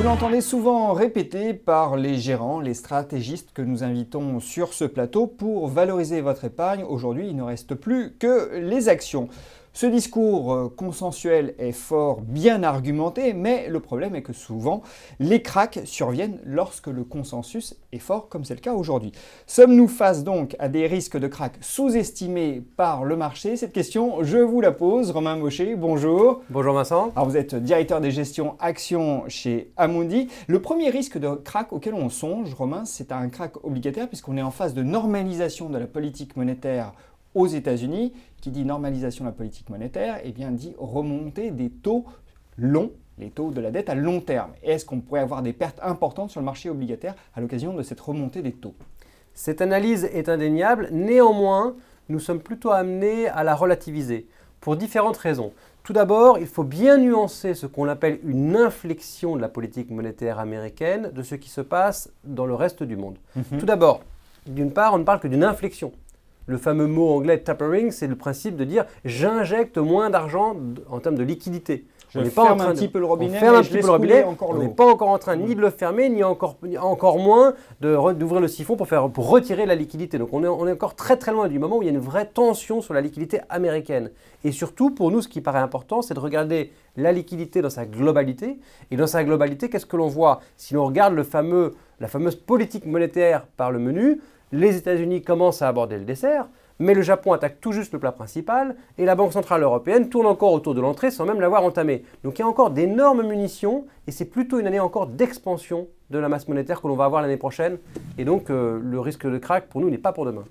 Vous l'entendez souvent répété par les gérants, les stratégistes que nous invitons sur ce plateau pour valoriser votre épargne. Aujourd'hui, il ne reste plus que les actions. Ce discours consensuel est fort bien argumenté, mais le problème est que souvent, les cracks surviennent lorsque le consensus est fort, comme c'est le cas aujourd'hui. Sommes-nous face donc à des risques de crack sous-estimés par le marché? Cette question, je vous la pose. Romain Maucher, bonjour. Bonjour Vincent. Alors vous êtes directeur des gestions actions chez Amundi. Le premier risque de crack auquel on songe, Romain, c'est un crack obligataire puisqu'on est en phase de normalisation de la politique monétaire aux États-Unis. Qui dit normalisation de la politique monétaire, eh bien dit remontée des taux longs, les taux de la dette à long terme. Est-ce qu'on pourrait avoir des pertes importantes sur le marché obligataire à l'occasion de cette remontée des taux? Cette analyse est indéniable. Néanmoins, nous sommes plutôt amenés à la relativiser pour différentes raisons. Tout d'abord, il faut bien nuancer ce qu'on appelle une inflexion de la politique monétaire américaine de ce qui se passe dans le reste du monde. Tout d'abord, d'une part, on ne parle que d'une inflexion. Le fameux mot anglais tapering, c'est le principe de dire j'injecte moins d'argent en termes de liquidité. On n'est pas en train de fermer un petit peu le robinet, on n'est pas encore en train ni de le fermer, ni encore moins d'ouvrir le siphon pour retirer la liquidité. Donc on est encore très très loin du moment où il y a une vraie tension sur la liquidité américaine. Et surtout, pour nous, ce qui paraît important, c'est de regarder la liquidité dans sa globalité. Et dans sa globalité, qu'est-ce que l'on voit? Si l'on regarde la fameuse politique monétaire par le menu, les États-Unis commencent à aborder le dessert, mais le Japon attaque tout juste le plat principal et la Banque Centrale Européenne tourne encore autour de l'entrée sans même l'avoir entamée. Donc il y a encore d'énormes munitions et c'est plutôt une année encore d'expansion de la masse monétaire que l'on va avoir l'année prochaine. Et donc le risque de crack pour nous n'est pas pour demain.